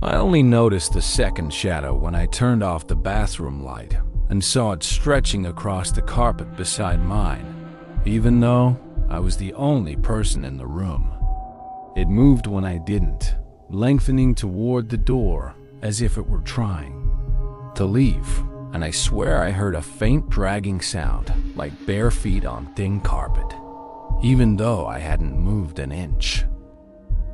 I only noticed the second shadow when I turned off the bathroom light and saw it stretching across the carpet beside mine, even though I was the only person in the room. It moved when I didn't, lengthening toward the door as if it were trying to leave, and I swear I heard a faint dragging sound like bare feet on thin carpet, even though I hadn't moved an inch.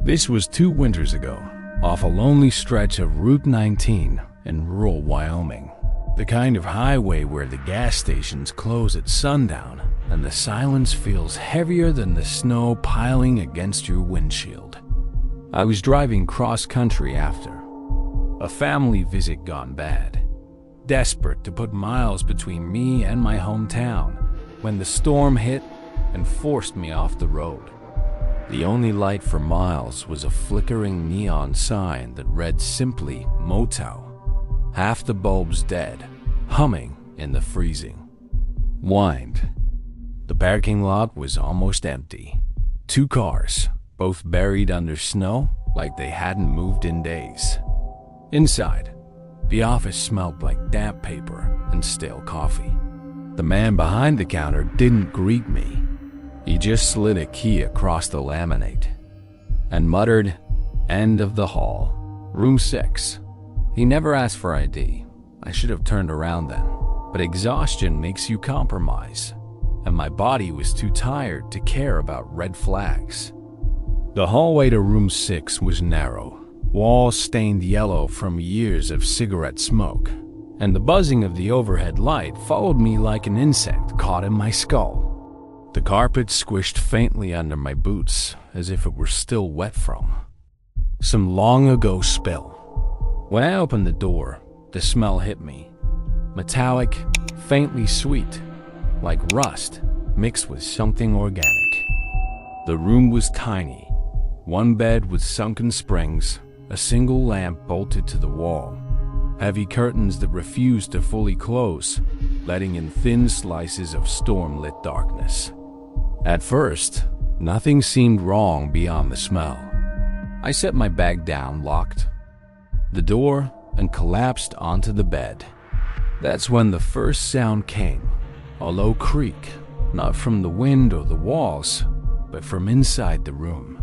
This was 2 winters ago, off a lonely stretch of Route 19 in rural Wyoming, the kind of highway where the gas stations close at sundown and the silence feels heavier than the snow piling against your windshield. I was driving cross-country after a family visit gone bad, desperate to put miles between me and my hometown, when the storm hit and forced me off the road. The only light for miles was a flickering neon sign that read simply "Motel." Half the bulbs dead, humming in the freezing wind. The parking lot was almost empty. 2 cars, both buried under snow like they hadn't moved in days. Inside, the office smelled like damp paper and stale coffee. The man behind the counter didn't greet me. He just slid a key across the laminate and muttered, "End of the hall, room 6. He never asked for ID. I should have turned around then, but exhaustion makes you compromise, and my body was too tired to care about red flags. The hallway to room 6 was narrow, walls stained yellow from years of cigarette smoke, and the buzzing of the overhead light followed me like an insect caught in my skull. The carpet squished faintly under my boots as if it were still wet from some long-ago spill. When I opened the door, the smell hit me. Metallic, faintly sweet, like rust mixed with something organic. The room was tiny. 1 bed with sunken springs, a single lamp bolted to the wall, heavy curtains that refused to fully close, letting in thin slices of storm-lit darkness. At first, nothing seemed wrong beyond the smell. I set my bag down, locked the door, and collapsed onto the bed. That's when the first sound came, a low creak, not from the wind or the walls, but from inside the room.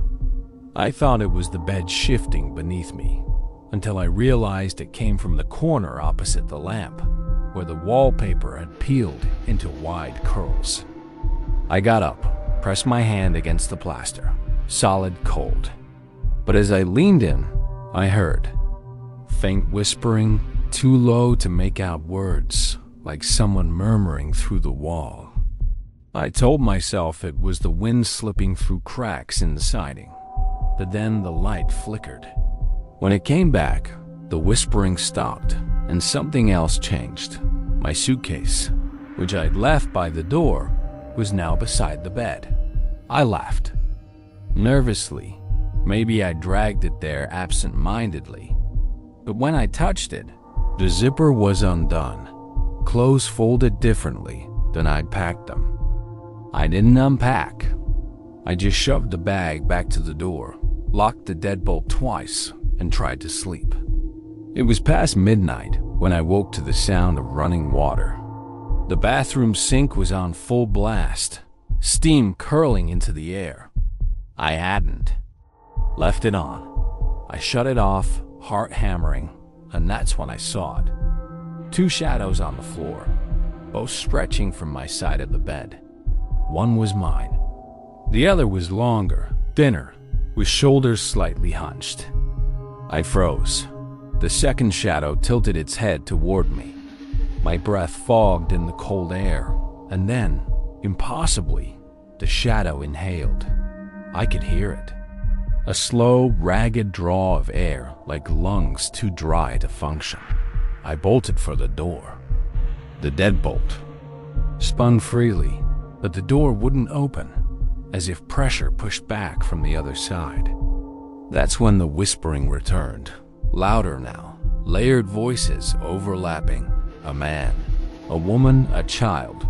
I thought it was the bed shifting beneath me, until I realized it came from the corner opposite the lamp, where the wallpaper had peeled into wide curls. I got up, pressed my hand against the plaster, solid cold. But as I leaned in, I heard faint whispering, too low to make out words, like someone murmuring through the wall. I told myself it was the wind slipping through cracks in the siding, but then the light flickered. When it came back, the whispering stopped, and something else changed. My suitcase, which I'd left by the door, was now beside the bed. I laughed. Nervously, maybe I dragged it there absent-mindedly. But when I touched it, the zipper was undone, clothes folded differently than I'd packed them. I didn't unpack. I just shoved the bag back to the door, locked the deadbolt twice, and tried to sleep. It was past midnight when I woke to the sound of running water. The bathroom sink was on full blast, steam curling into the air. I hadn't left it on. I shut it off, heart hammering, and that's when I saw it. 2 shadows on the floor, both stretching from my side of the bed. One was mine. The other was longer, thinner, with shoulders slightly hunched. I froze. The second shadow tilted its head toward me. My breath fogged in the cold air, and then, impossibly, the shadow inhaled. I could hear it. A slow, ragged draw of air, like lungs too dry to function. I bolted for the door. The deadbolt spun freely, but the door wouldn't open, as if pressure pushed back from the other side. That's when the whispering returned, louder now, layered voices overlapping. A man, a woman, a child,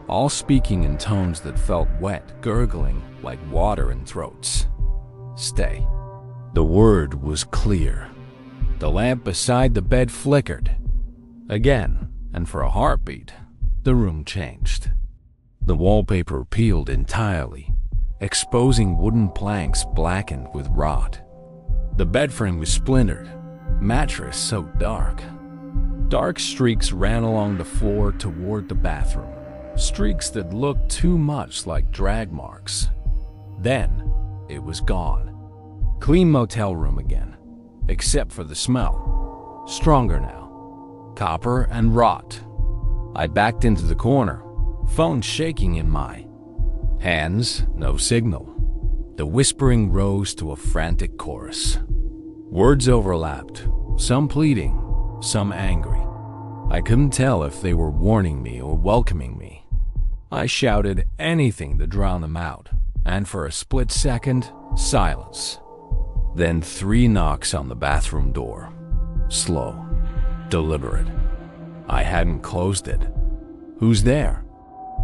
all speaking in tones that felt wet, gurgling like water in throats. Stay. The word was clear. The lamp beside the bed flickered. Again, and for a heartbeat, the room changed. The wallpaper peeled entirely, exposing wooden planks blackened with rot. The bed frame was splintered, mattress so dark. Dark streaks ran along the floor toward the bathroom, streaks that looked too much like drag marks. Then, it was gone. Clean motel room again, except for the smell. Stronger now. Copper and rot. I backed into the corner, phone shaking in my hands, no signal. The whispering rose to a frantic chorus. Words overlapped, some pleading, some angry. I couldn't tell if they were warning me or welcoming me. I shouted anything to drown them out, and for a split second, silence. Then 3 knocks on the bathroom door. Slow, deliberate. I hadn't closed it. "Who's there?"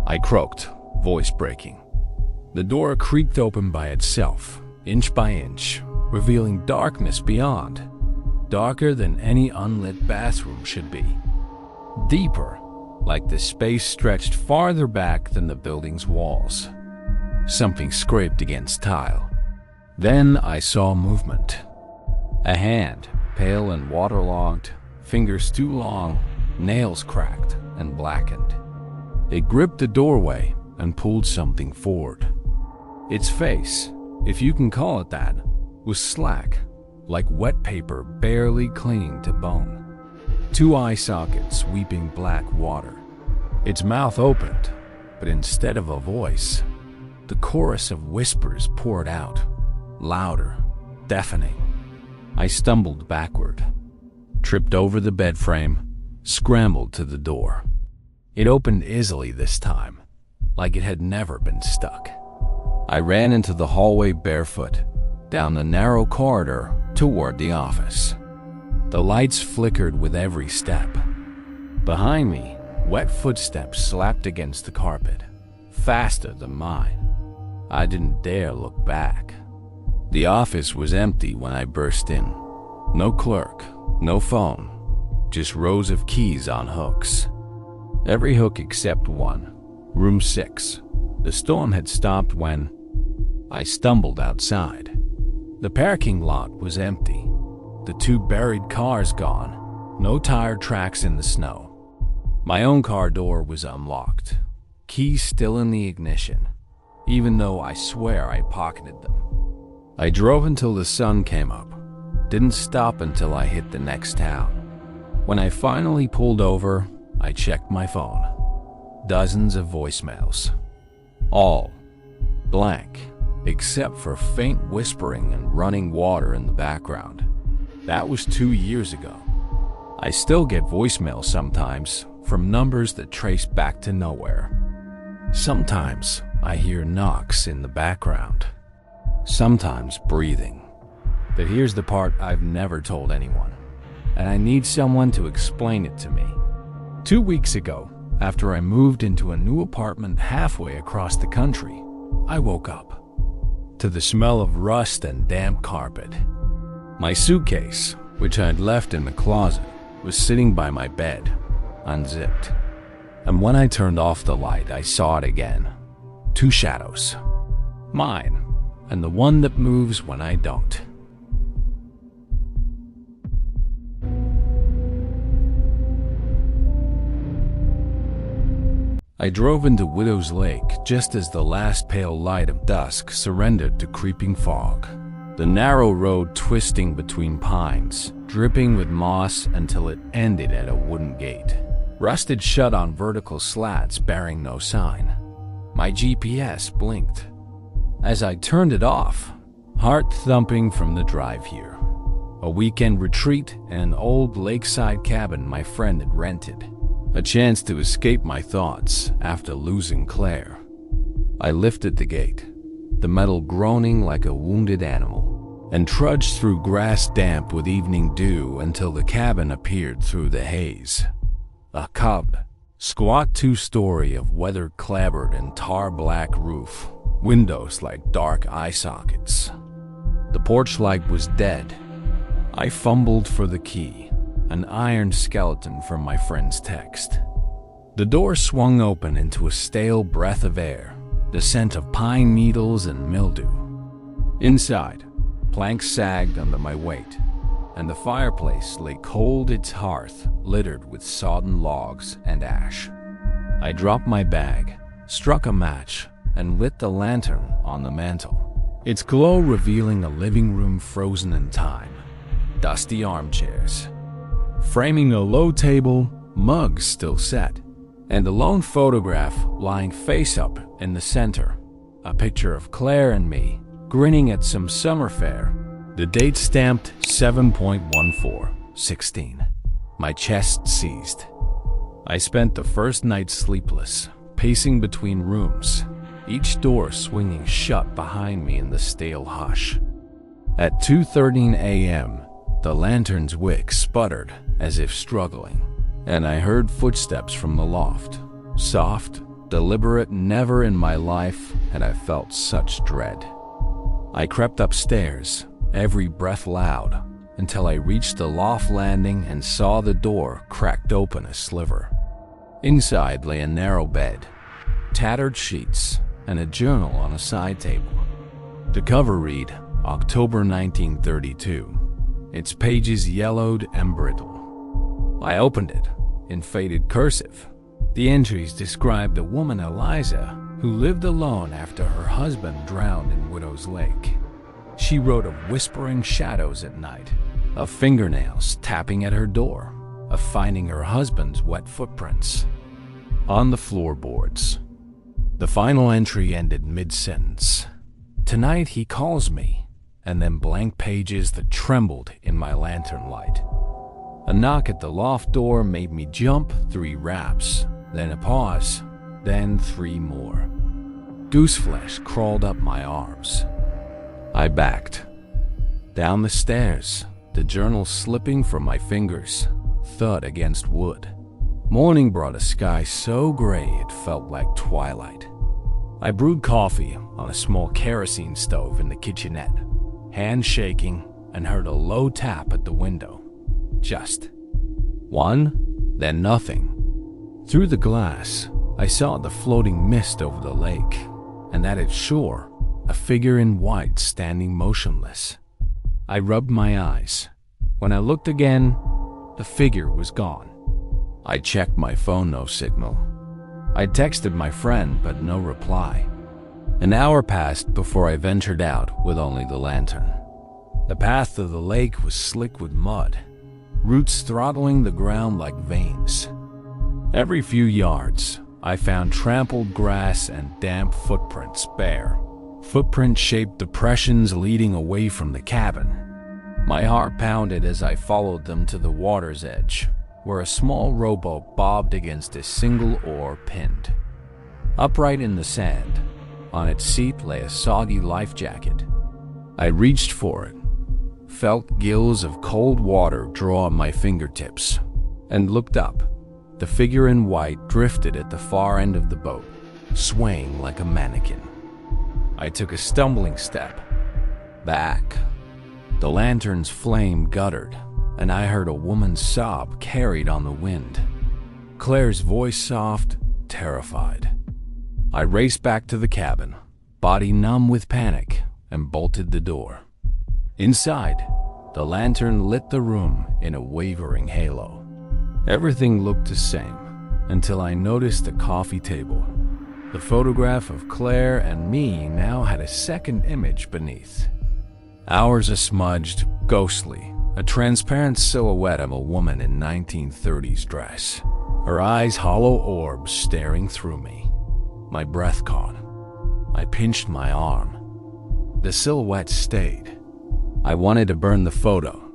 I croaked, voice breaking. The door creaked open by itself, inch by inch, revealing darkness beyond. Darker than any unlit bathroom should be. Deeper, like the space stretched farther back than the building's walls. Something scraped against tile. Then I saw movement. A hand, pale and waterlogged, fingers too long, nails cracked and blackened. It gripped the doorway and pulled something forward. Its face, if you can call it that, was slack, like wet paper barely clinging to bone. 2 eye sockets weeping black water. Its mouth opened, but instead of a voice, the chorus of whispers poured out, louder, deafening. I stumbled backward, tripped over the bed frame, scrambled to the door. It opened easily this time, like it had never been stuck. I ran into the hallway barefoot, down the narrow corridor toward the office. The lights flickered with every step. Behind me, wet footsteps slapped against the carpet, faster than mine. I didn't dare look back. The office was empty when I burst in. No clerk, no phone, just rows of keys on hooks. Every hook except one, room 6. The storm had stopped when I stumbled outside. The parking lot was empty. The 2 buried cars gone, no tire tracks in the snow. My own car door was unlocked, keys still in the ignition, even though I swear I pocketed them. I drove until the sun came up, didn't stop until I hit the next town. When I finally pulled over, I checked my phone. Dozens of voicemails. All blank, except for faint whispering and running water in the background. That was 2 years ago. I still get voicemails sometimes from numbers that trace back to nowhere. Sometimes I hear knocks in the background. Sometimes breathing. But here's the part I've never told anyone, and I need someone to explain it to me. 2 weeks ago, after I moved into a new apartment halfway across the country, I woke up to the smell of rust and damp carpet. My suitcase, which I'd left in the closet, was sitting by my bed, unzipped. And when I turned off the light, I saw it again. 2 shadows. Mine, and the one that moves when I don't. I drove into Widow's Lake just as the last pale light of dusk surrendered to creeping fog. The narrow road twisting between pines, dripping with moss until it ended at a wooden gate, rusted shut on vertical slats bearing no sign. My GPS blinked. As I turned it off, heart thumping from the drive here. A weekend retreat in an old lakeside cabin my friend had rented. A chance to escape my thoughts after losing Claire. I lifted the gate, the metal groaning like a wounded animal, and trudged through grass damp with evening dew until the cabin appeared through the haze. A cub, squat 2-story of weather-clabbered and tar-black roof, windows like dark eye sockets. The porch light was dead. I fumbled for the key, an iron skeleton from my friend's text. The door swung open into a stale breath of air, the scent of pine needles and mildew. Inside, planks sagged under my weight, and the fireplace lay cold, its hearth littered with sodden logs and ash. I dropped my bag, struck a match, and lit the lantern on the mantel, its glow revealing a living room frozen in time. Dusty armchairs, framing a low table, mugs still set, and a lone photograph lying face up in the center, a picture of Claire and me, grinning at some summer fair. The date stamped 7.14/16. My chest seized. I spent the first night sleepless, pacing between rooms, each door swinging shut behind me in the stale hush. At 2:13 a.m., the lantern's wick sputtered as if struggling, and I heard footsteps from the loft. Soft, deliberate, never in my life had I felt such dread. I crept upstairs, every breath loud, until I reached the loft landing and saw the door cracked open a sliver. Inside lay a narrow bed, tattered sheets, and a journal on a side table. The cover read, October 1932. Its pages yellowed and brittle. I opened it, in faded cursive. The entries described a woman, Eliza, who lived alone after her husband drowned in Widow's Lake. She wrote of whispering shadows at night, of fingernails tapping at her door, of finding her husband's wet footprints on the floorboards. The final entry ended mid-sentence. Tonight he calls me, and then blank pages that trembled in my lantern light. A knock at the loft door made me jump 3 raps, then a pause, then 3 more. Gooseflesh crawled up my arms. I backed. Down the stairs, the journal slipping from my fingers, thud against wood. Morning brought a sky so gray it felt like twilight. I brewed coffee on a small kerosene stove in the kitchenette, hand shaking, and heard a low tap at the window. Just one, then nothing. Through the glass, I saw the floating mist over the lake, and at its shore, a figure in white standing motionless. I rubbed my eyes. When I looked again, the figure was gone. I checked my phone, no signal. I texted my friend, but no reply. An hour passed before I ventured out with only the lantern. The path to the lake was slick with mud, roots throttling the ground like veins. Every few yards, I found trampled grass and damp footprints bare, footprint-shaped depressions leading away from the cabin. My heart pounded as I followed them to the water's edge, where a small rowboat bobbed against a single oar pinned. Upright in the sand, on its seat lay a soggy life jacket. I reached for it, felt gills of cold water draw on my fingertips, and looked up. The figure in white drifted at the far end of the boat, swaying like a mannequin. I took a stumbling step back. The lantern's flame guttered, and I heard a woman's sob carried on the wind. Claire's voice soft, terrified. I raced back to the cabin, body numb with panic, and bolted the door. Inside, the lantern lit the room in a wavering halo. Everything looked the same, until I noticed the coffee table. The photograph of Claire and me now had a second image beneath. Ours a smudged, ghostly, a transparent silhouette of a woman in 1930s dress, her eyes hollow orbs staring through me. My breath caught. I pinched my arm. The silhouette stayed. I wanted to burn the photo,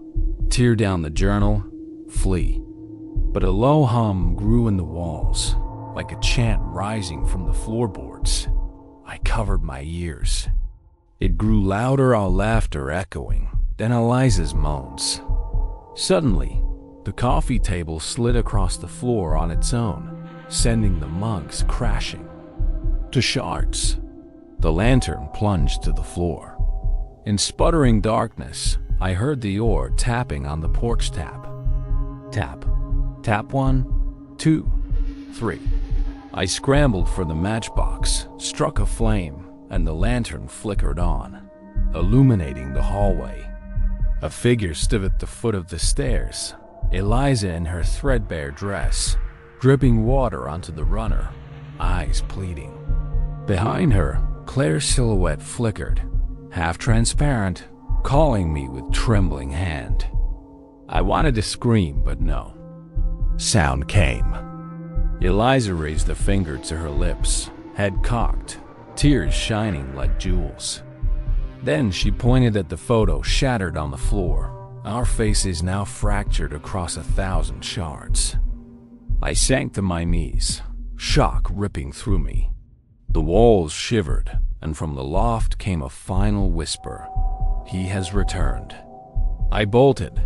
tear down the journal, flee. But a low hum grew in the walls, like a chant rising from the floorboards. I covered my ears. It grew louder, our laughter echoing, then Eliza's moans. Suddenly, the coffee table slid across the floor on its own, sending the mugs crashing to shards. The lantern plunged to the floor. In sputtering darkness, I heard the oar tapping on the porch tap. Tap. Tap 1, 2, 3. I scrambled for the matchbox, struck a flame, and the lantern flickered on, illuminating the hallway. A figure stood at the foot of the stairs, Eliza in her threadbare dress, dripping water onto the runner, eyes pleading. Behind her, Claire's silhouette flickered, half transparent, calling me with trembling hand. I wanted to scream, but no. Sound came. Eliza raised a finger to her lips, head cocked, tears shining like jewels. Then she pointed at the photo shattered on the floor, our faces now fractured across 1,000 shards. I sank to my knees, shock ripping through me. The walls shivered, and from the loft came a final whisper. He has returned. I bolted,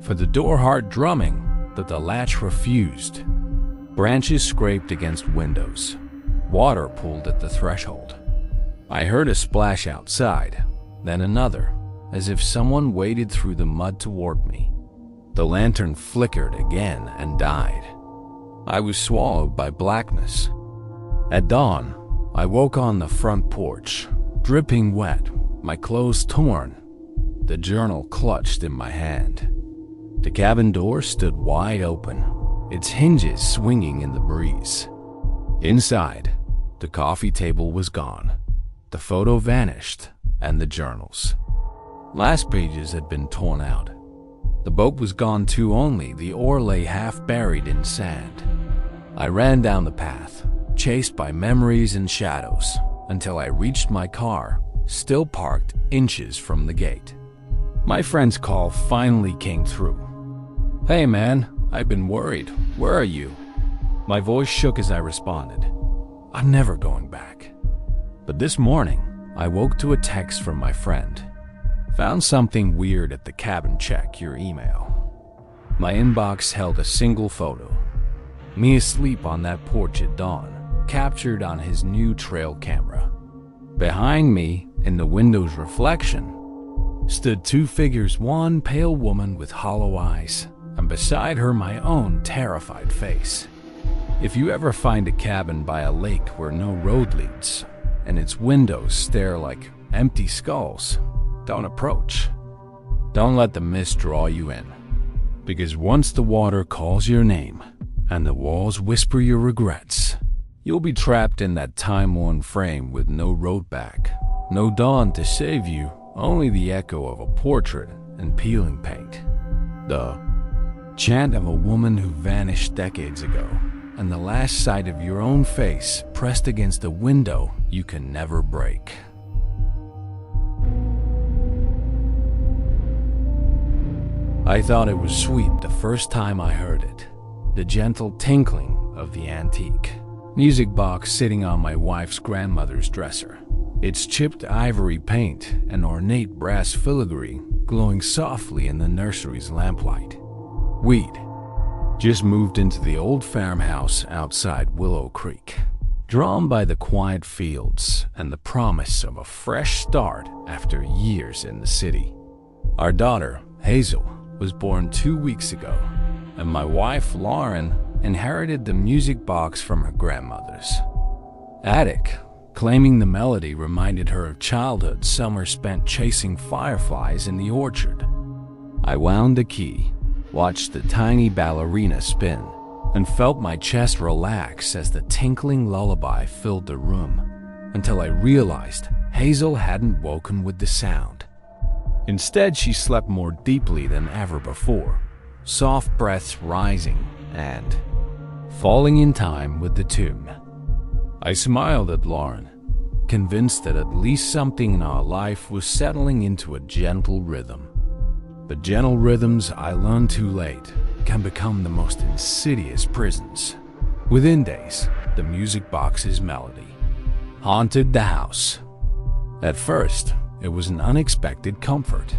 for the door heart drumming that the latch refused. Branches scraped against windows. Water pooled at the threshold. I heard a splash outside, then another, as if someone waded through the mud toward me. The lantern flickered again and died. I was swallowed by blackness. At dawn, I woke on the front porch, dripping wet, my clothes torn, the journal clutched in my hand. The cabin door stood wide open, its hinges swinging in the breeze. Inside, the coffee table was gone. The photo vanished, and the journals. Last pages had been torn out. The boat was gone too, only the oar lay half buried in sand. I ran down the path, chased by memories and shadows, until I reached my car, still parked inches from the gate. My friend's call finally came through. "Hey man, I've been worried. Where are you?" My voice shook as I responded, "I'm never going back." But this morning, I woke to a text from my friend. "Found something weird at the cabin, check your email." My inbox held a single photo. Me asleep on that porch at dawn, captured on his new trail camera. Behind me, in the window's reflection, stood two figures, one pale woman with hollow eyes, and beside her my own terrified face. If you ever find a cabin by a lake where no road leads, and its windows stare like empty skulls, don't approach. Don't let the mist draw you in, because once the water calls your name, and the walls whisper your regrets, you'll be trapped in that time-worn frame with no road back, no dawn to save you, only the echo of a portrait and peeling paint. The chant of a woman who vanished decades ago, and the last sight of your own face pressed against a window you can never break. I thought it was sweet the first time I heard it, the gentle tinkling of the antique music box sitting on my wife's grandmother's dresser, its chipped ivory paint and ornate brass filigree glowing softly in the nursery's lamplight. We'd just moved into the old farmhouse outside Willow Creek, drawn by the quiet fields and the promise of a fresh start after years in the city. Our daughter, Hazel, was born 2 weeks ago, and my wife, Lauren, inherited the music box from her grandmother's attic, claiming the melody reminded her of childhood summers spent chasing fireflies in the orchard. I wound the key, watched the tiny ballerina spin, and felt my chest relax as the tinkling lullaby filled the room, until I realized Hazel hadn't woken with the sound. Instead, she slept more deeply than ever before, soft breaths rising and falling in time with the tune. I smiled at Lauren, convinced that at least something in our life was settling into a gentle rhythm. But gentle rhythms, I learned too late, can become the most insidious prisons. Within days, the music box's melody haunted the house. At first, it was an unexpected comfort.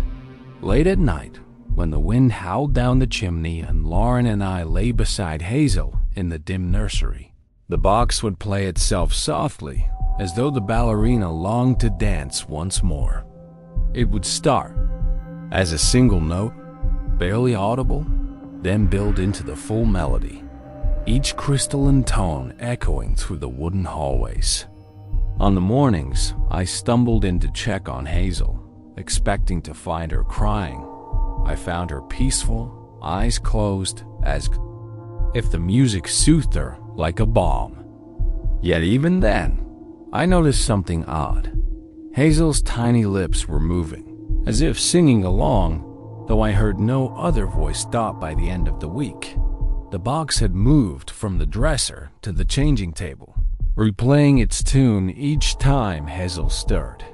Late at night, when the wind howled down the chimney and Lauren and I lay beside Hazel in the dim nursery, the box would play itself softly, as though the ballerina longed to dance once more. It would start, as a single note, barely audible, then built into the full melody, each crystalline tone echoing through the wooden hallways. On the mornings, I stumbled in to check on Hazel, expecting to find her crying. I found her peaceful, eyes closed, as if the music soothed her like a balm. Yet even then, I noticed something odd. Hazel's tiny lips were moving, as if singing along, though I heard no other voice stop by the end of the week. The box had moved from the dresser to the changing table, replaying its tune each time Hazel stirred.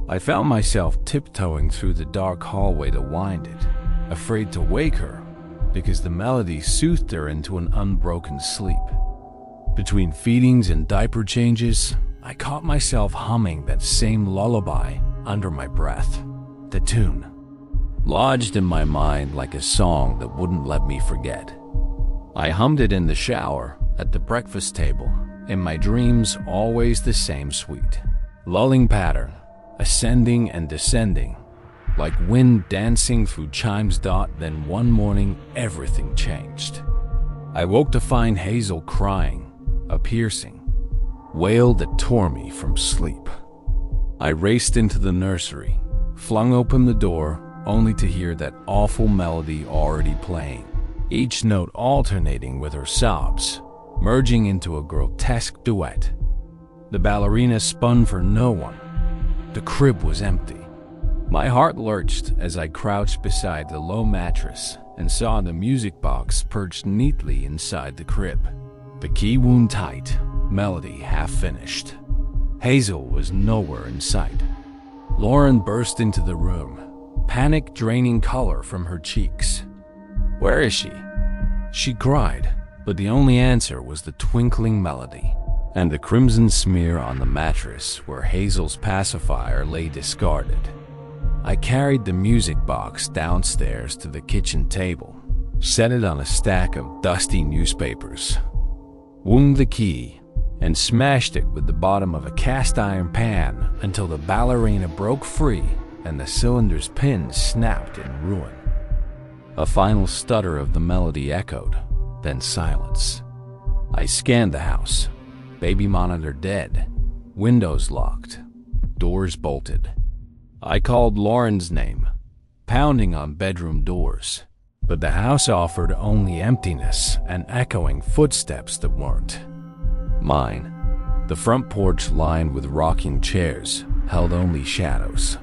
I found myself tiptoeing through the dark hallway to wind it, afraid to wake her, because the melody soothed her into an unbroken sleep. Between feedings and diaper changes, I caught myself humming that same lullaby under my breath. The tune lodged in my mind like a song that wouldn't let me forget. I hummed it in the shower, at the breakfast table, in my dreams always the same sweet, lulling pattern, ascending and descending, like wind dancing through chimes. Then one morning, everything changed. I woke to find Hazel crying, a piercing wail that tore me from sleep. I raced into the nursery, flung open the door, only to hear that awful melody already playing, each note alternating with her sobs, merging into a grotesque duet. The ballerina spun for no one. The crib was empty. My heart lurched as I crouched beside the low mattress and saw the music box perched neatly inside the crib. The key wound tight, melody half finished. Hazel was nowhere in sight. Lauren burst into the room, panic draining color from her cheeks. "Where is she?" she cried, but the only answer was the twinkling melody and the crimson smear on the mattress where Hazel's pacifier lay discarded. I carried the music box downstairs to the kitchen table, set it on a stack of dusty newspapers, wound the key, and smashed it with the bottom of a cast iron pan until the ballerina broke free and the cylinder's pins snapped in ruin. A final stutter of the melody echoed, then silence. I scanned the house. Baby monitor dead, windows locked, doors bolted. I called Lauren's name, pounding on bedroom doors, but the house offered only emptiness and echoing footsteps that weren't mine. The front porch, lined with rocking chairs, held only shadows.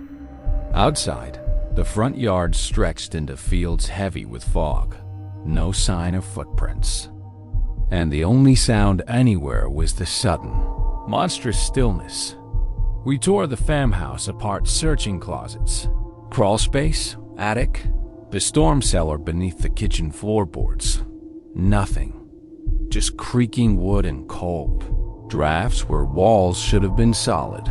Outside, the front yard stretched into fields heavy with fog, no sign of footprints. And the only sound anywhere was the sudden, monstrous stillness. We tore the farmhouse apart, searching closets, crawl space, attic, the storm cellar beneath the kitchen floorboards. Nothing. Just creaking wood and cold. Drafts where walls should have been solid.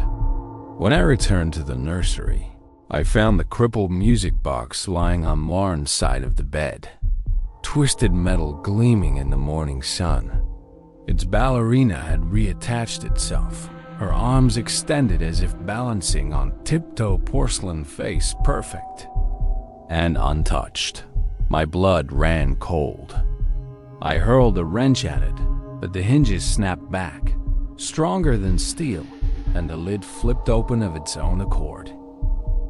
When I returned to the nursery, I found the crippled music box lying on Lauren's side of the bed, twisted metal gleaming in the morning sun. Its ballerina had reattached itself, her arms extended as if balancing on tiptoe, porcelain face perfect and untouched. My blood ran cold. I hurled a wrench at it, but the hinges snapped back, stronger than steel, and the lid flipped open of its own accord.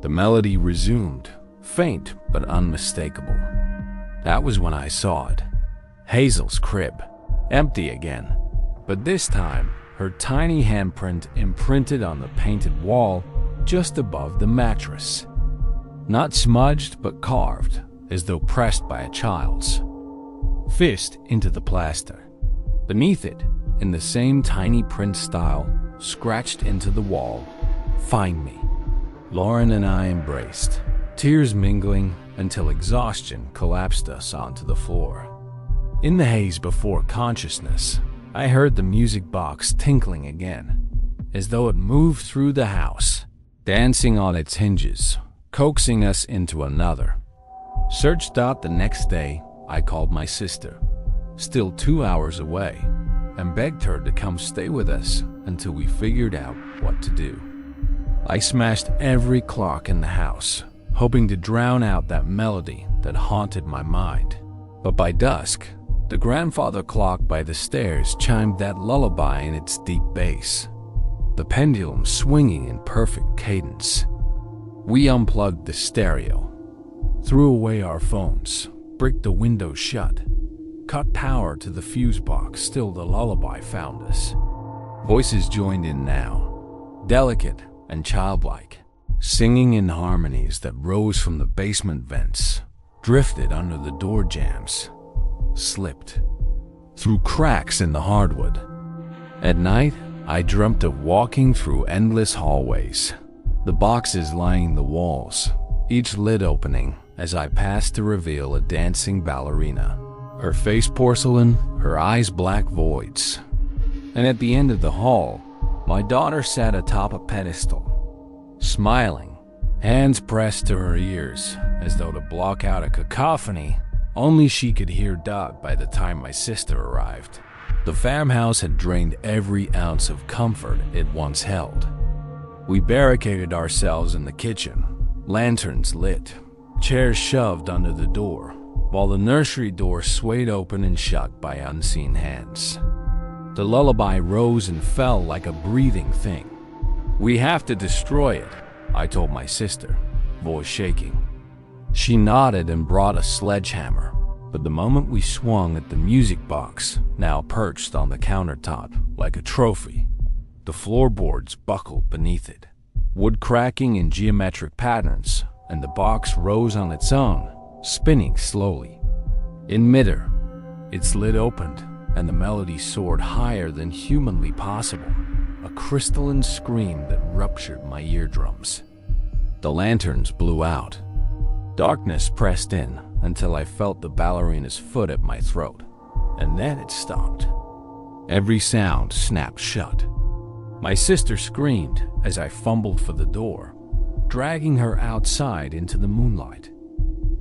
The melody resumed, faint but unmistakable. That was when I saw it. Hazel's crib, empty again, but this time her tiny handprint imprinted on the painted wall just above the mattress. Not smudged but carved, as though pressed by a child's fist into the plaster. Beneath it, in the same tiny print style, scratched into the wall, "Find me." Lauren and I embraced, tears mingling until exhaustion collapsed us onto the floor. In the haze before consciousness, I heard the music box tinkling again, as though it moved through the house, dancing on its hinges, coaxing us into another. Searched out the next day, I called my sister, still 2 hours away, and begged her to come stay with us until we figured out what to do. I smashed every clock in the house, hoping to drown out that melody that haunted my mind. But by dusk, the grandfather clock by the stairs chimed that lullaby in its deep bass, the pendulum swinging in perfect cadence. We unplugged the stereo, threw away our phones, bricked the windows shut, cut power to the fuse box. Still, the lullaby found us. Voices joined in now, delicate and childlike, singing in harmonies that rose from the basement vents, drifted under the door jambs, slipped through cracks in the hardwood. At night, I dreamt of walking through endless hallways, the boxes lining the walls, each lid opening as I passed to reveal a dancing ballerina, her face porcelain, her eyes black voids. And at the end of the hall, my daughter sat atop a pedestal, smiling, hands pressed to her ears as though to block out a cacophony only she could hear. By the time my sister arrived, the farmhouse had drained every ounce of comfort it once held. We barricaded ourselves in the kitchen, lanterns lit, chairs shoved under the door, while the nursery door swayed open and shut by unseen hands. The lullaby rose and fell like a breathing thing. "We have to destroy it," I told my sister, voice shaking. She nodded and brought a sledgehammer, but the moment we swung at the music box, now perched on the countertop like a trophy, the floorboards buckled beneath it, wood cracking in geometric patterns, and the box rose on its own, spinning slowly. In midair, its lid opened, and the melody soared higher than humanly possible, a crystalline scream that ruptured my eardrums. The lanterns blew out. Darkness pressed in until I felt the ballerina's foot at my throat, and then it stopped. Every sound snapped shut. My sister screamed as I fumbled for the door, dragging her outside into the moonlight.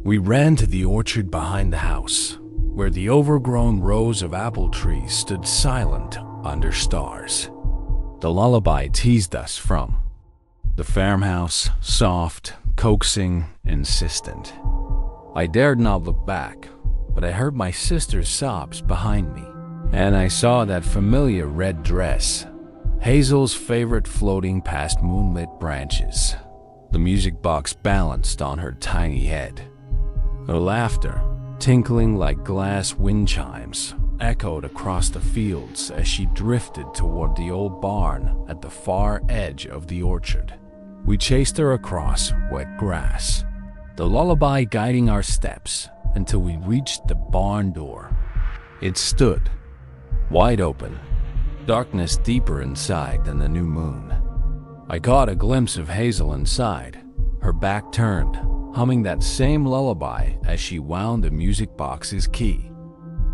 We ran to the orchard behind the house, where the overgrown rows of apple trees stood silent under stars. The lullaby teased us from the farmhouse, soft, coaxing, insistent. I dared not look back, but I heard my sister's sobs behind me, and I saw that familiar red dress, Hazel's favorite, floating past moonlit branches. The music box balanced on her tiny head. Her laughter, tinkling like glass wind chimes, echoed across the fields as she drifted toward the old barn at the far edge of the orchard. We chased her across wet grass, the lullaby guiding our steps until we reached the barn door. It stood, wide open, darkness deeper inside than the new moon. I caught a glimpse of Hazel inside, her back turned, humming that same lullaby as she wound the music box's key.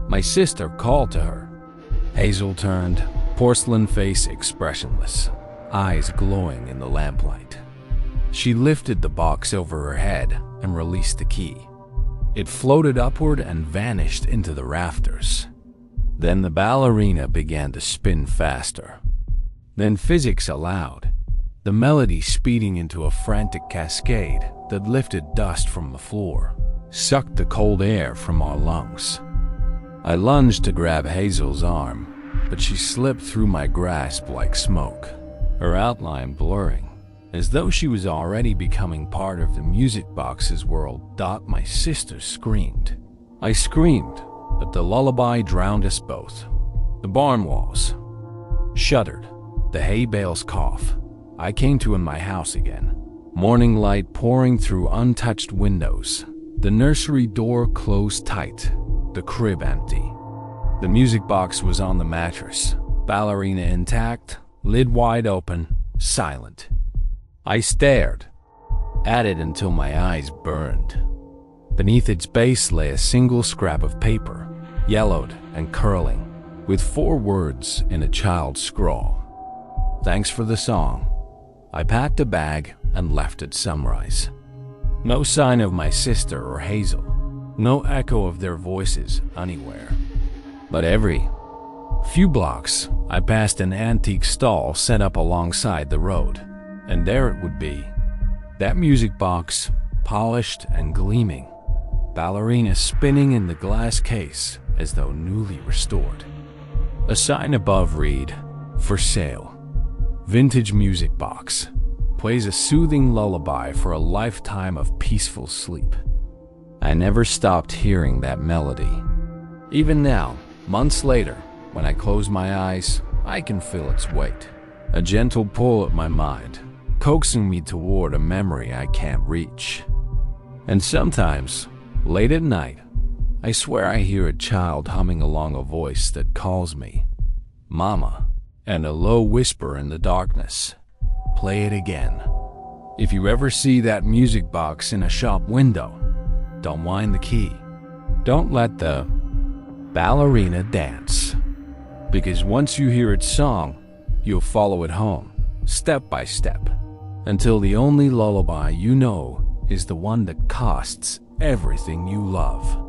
My sister called to her. Hazel turned, porcelain face expressionless, eyes glowing in the lamplight. She lifted the box over her head and released the key. It floated upward and vanished into the rafters. Then the ballerina began to spin faster. Then physics allowed, the melody speeding into a frantic cascade that lifted dust from the floor, sucked the cold air from our lungs. I lunged to grab Hazel's arm, but she slipped through my grasp like smoke, her outline blurring, as though she was already becoming part of the music box's world. My sister screamed. I screamed, but the lullaby drowned us both. The barn walls shuddered, the hay bales coughed. I came to in my house again, morning light pouring through untouched windows, the nursery door closed tight, the crib empty. The music box was on the mattress, ballerina intact, lid wide open, silent. I stared at it until my eyes burned. Beneath its base lay a single scrap of paper, yellowed and curling, with 4 words in a child's scrawl. "Thanks for the song." I packed a bag and left at sunrise. No sign of my sister or Hazel, no echo of their voices anywhere. But every few blocks, I passed an antique stall set up alongside the road, and there it would be. That music box, polished and gleaming. Ballerina spinning in the glass case as though newly restored. A sign above read, "For sale." Vintage music box. Plays a soothing lullaby for a lifetime of peaceful sleep. I never stopped hearing that melody. Even now, months later, when I close my eyes, I can feel its weight. A gentle pull at my mind, coaxing me toward a memory I can't reach. And sometimes, late at night, I swear I hear a child humming along a voice that calls me, "Mama," and a low whisper in the darkness, "Play it again." If you ever see that music box in a shop window, don't wind the key. Don't let the ballerina dance. Because once you hear its song, you'll follow it home, step by step, until the only lullaby you know is the one that costs everything you love.